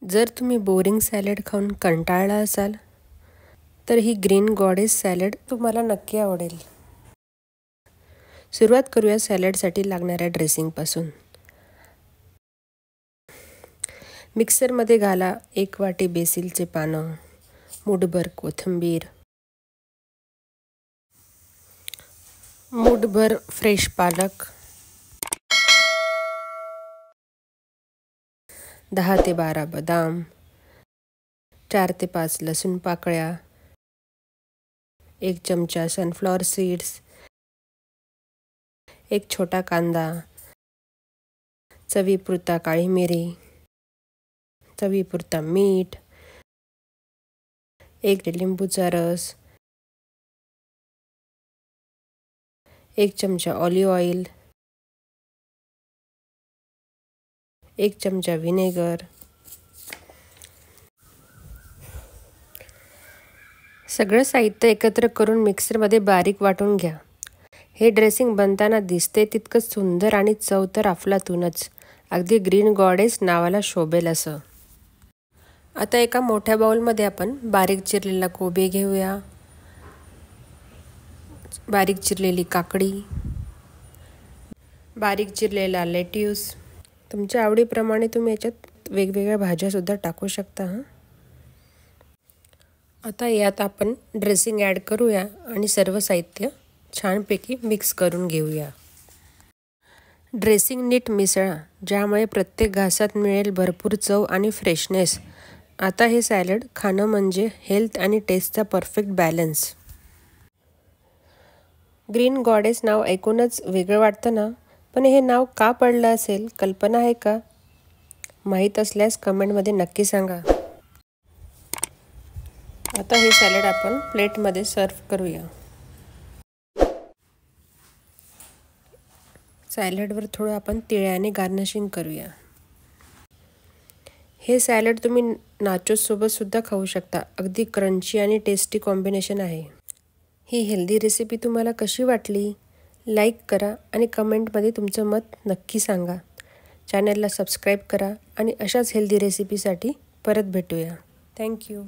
जर तुम्ही boring salad खाऊन कंटाळला असाल तर ही ग्रीन गॉडेस सॅलड तुम्हाला नक्की आवडेल। सुरुवात करूया सॅलडसाठी लागणाऱ्या ड्रेसिंगपासून। मिक्सरमध्ये घाला 1 वाटी बेसिलचे पानं, मूठभर कोथिंबीर, मूठभर फ्रेश पालक, 10 ते 12 बदाम, 4 ते 5 लसूण पाकळ्या, 1 चमचा सनफ्लॉवर सीड्स, 1 छोटा कांदा, चवीपुरता काळी मिरी, चवीपुरता मीठ, 1 लिंबूचा रस, 1 चमचा ऑलिव्ह ऑइल, 1 चमचा व्हिनेगर। सगळं साहित्य एकत्र करून मिक्सरमध्ये बारीक वाटून घ्या। हे ड्रेसिंग बनताना दिसते तितकंच सुंदर आणि चव तर अफलातूनच, अगदी ग्रीन गॉडेस नावाला शोभेल असं। आता एका मोठ्या बाउलमध्ये आपण बारीक चिरलेला कोबी घेऊया, बारीक चिरलेली काकडी, बारीक चिरलेला लेट्यूस। तुमच्या आवडीप्रमाणे तुम्ही याच्यात वेगवेगळ्या भाज्यासुद्धा टाकू शकता। आता यात आपण ड्रेसिंग ॲड करूया आणि सर्व साहित्य छानपैकी मिक्स करून घेऊया। ड्रेसिंग नीट मिसळा, ज्यामुळे प्रत्येक घासात मिळेल भरपूर चव आणि फ्रेशनेस। आता हे सॅलड खाणं म्हणजे हेल्थ आणि टेस्टचा परफेक्ट बॅलन्स। ग्रीन गॉडेस नाव ऐकूनच वेगळं वाटतं ना, पण हे नाव का पडलं असेल, कल्पना आहे का? माहीत असल्यास कमेंटमध्ये नक्की सांगा। आता हे सॅलड आपण प्लेटमध्ये सर्व करूया। सॅलडवर थोडं आपण तिळाने गार्निशिंग करूया। हे सॅलड तुम्ही नाचोसोबत सुद्धा खाऊ शकता, अगदी क्रंची आणि टेस्टी कॉम्बिनेशन आहे। ही हेल्दी रेसिपी तुम्हाला कशी वाटली? लाईक करा आणि कमेंटमध्ये तुमचं मत नक्की सांगा। चॅनलला सबस्क्राईब करा आणि अशाच हेल्दी रेसिपीसाठी परत भेटूया। थँक्यू।